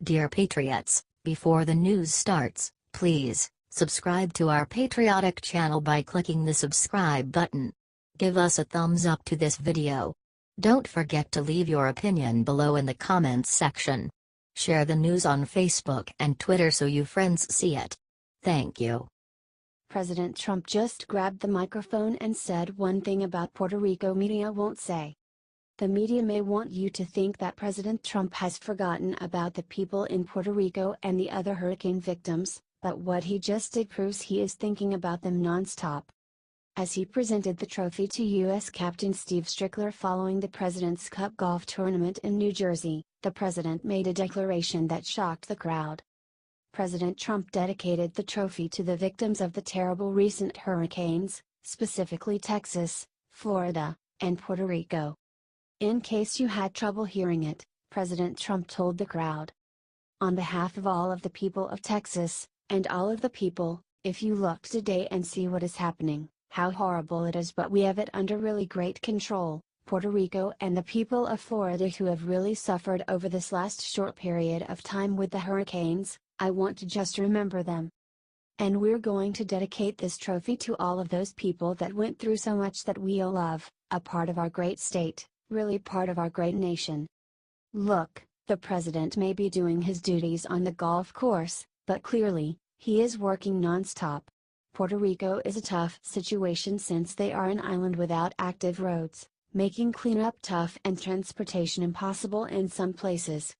Dear Patriots, before the news starts, please subscribe to our patriotic channel by clicking the subscribe button. Give us a thumbs up to this video. Don't forget to leave your opinion below in the comments section. Share the news on Facebook and Twitter so you friends see it. Thank you. President Trump just grabbed the microphone and said one thing about Puerto Rico media won't say. The media may want you to think that President Trump has forgotten about the people in Puerto Rico and the other hurricane victims, but what he just did proves he is thinking about them non-stop. As he presented the trophy to U.S. Captain Steve Strickler following the President's Cup golf tournament in New Jersey, the president made a declaration that shocked the crowd. President Trump dedicated the trophy to the victims of the terrible recent hurricanes, specifically Texas, Florida, and Puerto Rico. In case you had trouble hearing it, President Trump told the crowd. On behalf of all of the people of Texas, and all of the people, if you look today and see what is happening, how horrible it is, but we have it under really great control, Puerto Rico and the people of Florida who have really suffered over this last short period of time with the hurricanes, I want to just remember them. And we're going to dedicate this trophy to all of those people that went through so much that we all love, a part of our great state, really part of our great nation. Look, the president may be doing his duties on the golf course, but clearly, he is working non-stop. Puerto Rico is a tough situation since they are an island without active roads, making cleanup tough and transportation impossible in some places.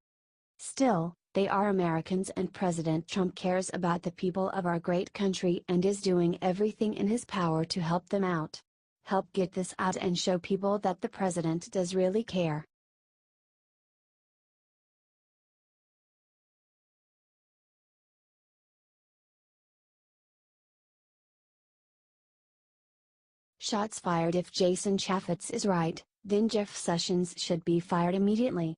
Still, they are Americans and President Trump cares about the people of our great country and is doing everything in his power to help them out. Help get this out and show people that the president does really care. Shots fired. If Jason Chaffetz is right, then Jeff Sessions should be fired immediately.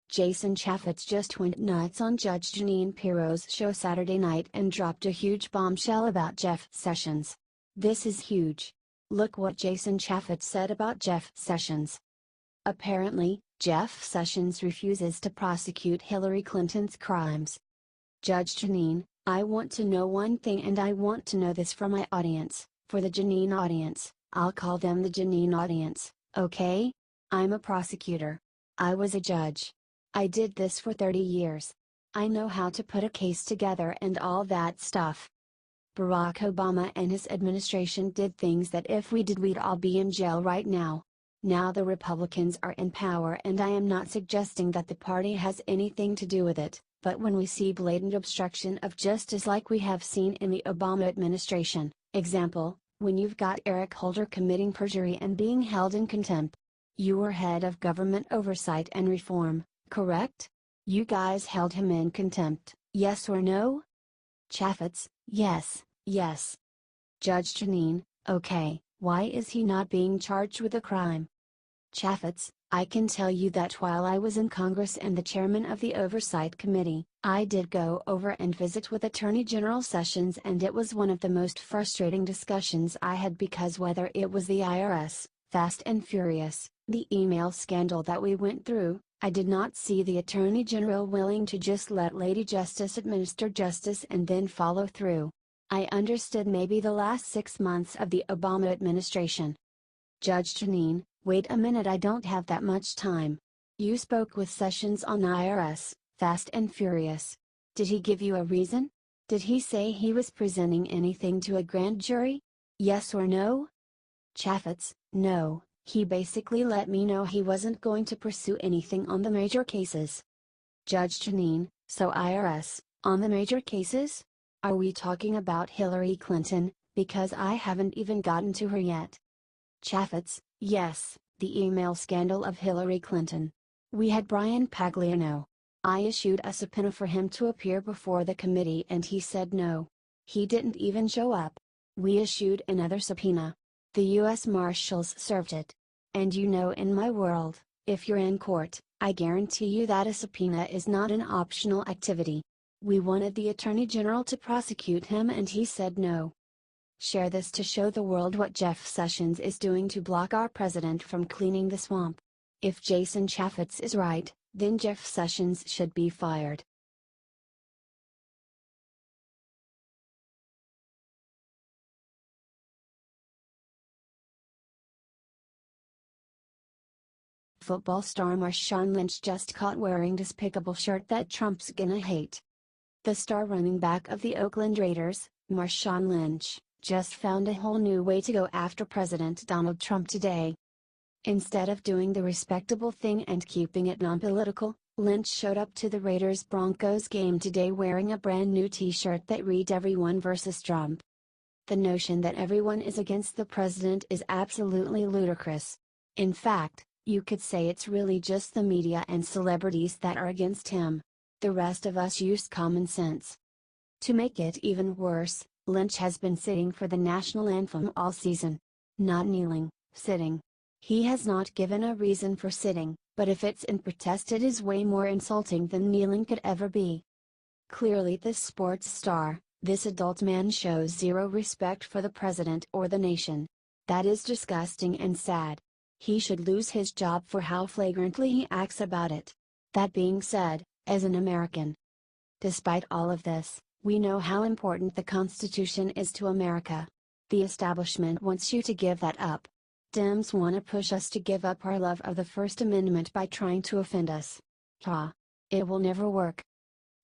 Jason Chaffetz just went nuts on Judge Jeanine Pirro's show Saturday night and dropped a huge bombshell about Jeff Sessions. This is huge. Look what Jason Chaffetz said about Jeff Sessions. Apparently, Jeff Sessions refuses to prosecute Hillary Clinton's crimes. Judge Jeanine, I want to know one thing, and I want to know this for my audience, for the Jeanine audience. I'll call them the Jeanine audience, okay? I'm a prosecutor. I was a judge. I did this for 30 years. I know how to put a case together and all that stuff. Barack Obama and his administration did things that if we did, we'd all be in jail right now. Now the Republicans are in power, and I am not suggesting that the party has anything to do with it, but when we see blatant obstruction of justice like we have seen in the Obama administration, example, when you've got Eric Holder committing perjury and being held in contempt. You were head of government oversight and reform, correct? You guys held him in contempt, yes or no? Chaffetz, yes, yes. Judge Jeanine, okay, why is he not being charged with a crime? Chaffetz, I can tell you that while I was in Congress and the chairman of the Oversight Committee, I did go over and visit with Attorney General Sessions, and it was one of the most frustrating discussions I had, because whether it was the IRS, Fast and Furious, the email scandal that we went through, I did not see the Attorney General willing to just let Lady Justice administer justice and then follow through. I understood maybe the last 6 months of the Obama administration. Judge Jeanine, wait a minute, I don't have that much time. You spoke with Sessions on IRS, Fast and Furious. Did he give you a reason? Did he say he was presenting anything to a grand jury? Yes or no? Chaffetz, no, he basically let me know he wasn't going to pursue anything on the major cases. Judge Jeanine, so IRS, on the major cases? Are we talking about Hillary Clinton, because I haven't even gotten to her yet? Chaffetz, yes, the email scandal of Hillary Clinton. We had Brian Pagliano. I issued a subpoena for him to appear before the committee and he said no. He didn't even show up. We issued another subpoena. The U.S. Marshals served it. And you know, in my world, if you're in court, I guarantee you that a subpoena is not an optional activity. We wanted the Attorney General to prosecute him and he said no. Share this to show the world what Jeff Sessions is doing to block our president from cleaning the swamp. If Jason Chaffetz is right, then Jeff Sessions should be fired. Football star Marshawn Lynch just caught wearing despicable shirt that Trump's gonna hate. The star running back of the Oakland Raiders, Marshawn Lynch, just found a whole new way to go after President Donald Trump today. Instead of doing the respectable thing and keeping it non-political, Lynch showed up to the Raiders-Broncos game today wearing a brand new t-shirt that read "Everyone versus Trump." The notion that everyone is against the president is absolutely ludicrous. In fact, you could say it's really just the media and celebrities that are against him. The rest of us use common sense. To make it even worse, Lynch has been sitting for the national anthem all season. Not kneeling, sitting. He has not given a reason for sitting, but if it's in protest it is way more insulting than kneeling could ever be. Clearly this sports star, this adult man shows zero respect for the president or the nation. That is disgusting and sad. He should lose his job for how flagrantly he acts about it. That being said, as an American, despite all of this, we know how important the Constitution is to America. The establishment wants you to give that up. Dems want to push us to give up our love of the First Amendment by trying to offend us. Ha! It will never work.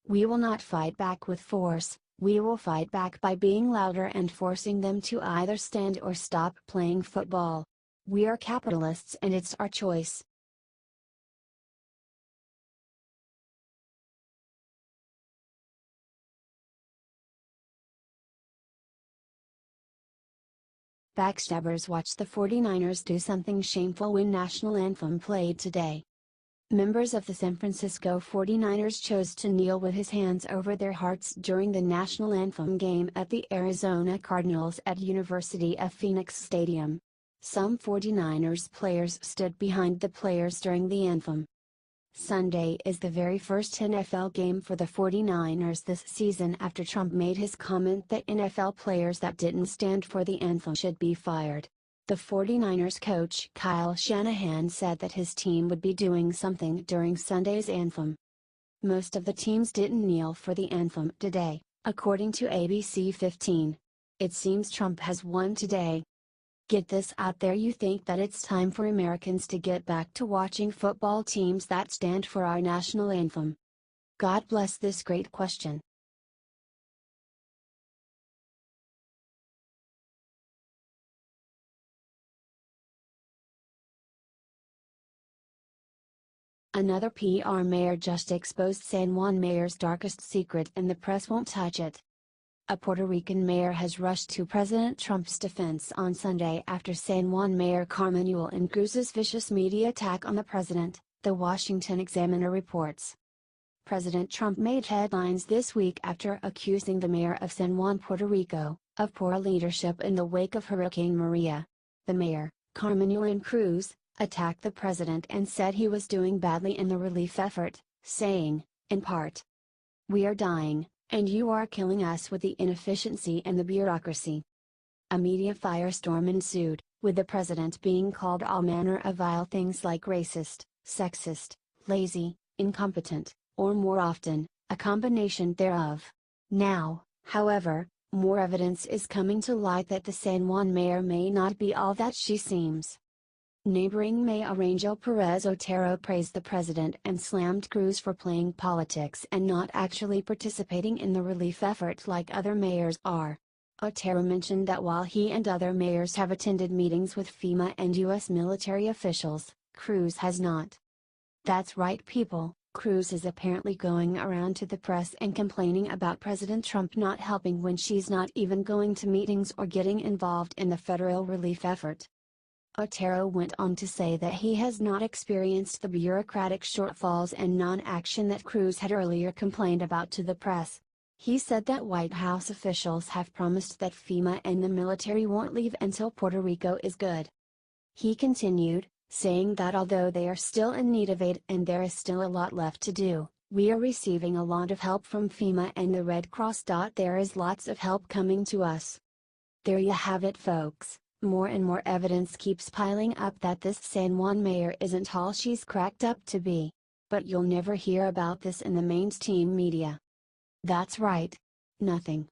We will not fight back with force, we will fight back by being louder and forcing them to either stand or stop playing football. We are capitalists and it's our choice. Backstabbers watch the 49ers do something shameful when national anthem played today. Members of the San Francisco 49ers chose to kneel with his hands over their hearts during the national anthem game at the Arizona Cardinals at University of Phoenix Stadium. Some 49ers players stood behind the players during the anthem. Sunday is the very first NFL game for the 49ers this season after Trump made his comment that NFL players that didn't stand for the anthem should be fired. The 49ers coach Kyle Shanahan said that his team would be doing something during Sunday's anthem. Most of the teams didn't kneel for the anthem today, according to ABC 15. It seems Trump has won today. Get this out there: you think that it's time for Americans to get back to watching football teams that stand for our national anthem? God bless this great question. Another PR mayor just exposed San Juan mayor's darkest secret and the press won't touch it. A Puerto Rican mayor has rushed to President Trump's defense on Sunday after San Juan Mayor Carmanuel Cruz's vicious media attack on the president, the Washington Examiner reports. President Trump made headlines this week after accusing the mayor of San Juan, Puerto Rico, of poor leadership in the wake of Hurricane Maria. The mayor, Carmanuel Cruz, attacked the president and said he was doing badly in the relief effort, saying, in part, "We are dying, and you are killing us with the inefficiency and the bureaucracy." A media firestorm ensued, with the president being called all manner of vile things like racist, sexist, lazy, incompetent, or more often, a combination thereof. Now, however, more evidence is coming to light that the San Juan mayor may not be all that she seems. Neighboring Mayor Angel Perez Otero praised the president and slammed Cruz for playing politics and not actually participating in the relief effort like other mayors are. Otero mentioned that while he and other mayors have attended meetings with FEMA and U.S. military officials, Cruz has not. That's right, people. Cruz is apparently going around to the press and complaining about President Trump not helping when she's not even going to meetings or getting involved in the federal relief effort. Otero went on to say that he has not experienced the bureaucratic shortfalls and non-action that Cruz had earlier complained about to the press. He said that White House officials have promised that FEMA and the military won't leave until Puerto Rico is good. He continued, saying that although they are still in need of aid and there is still a lot left to do, we are receiving a lot of help from FEMA and the Red Cross. There is lots of help coming to us. There you have it, folks. More and more evidence keeps piling up that this San Juan mayor isn't all she's cracked up to be. But you'll never hear about this in the mainstream media. That's right. Nothing.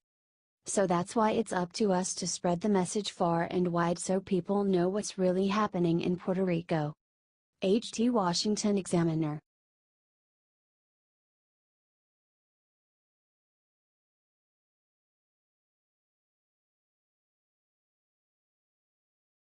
So that's why it's up to us to spread the message far and wide so people know what's really happening in Puerto Rico. HT Washington Examiner.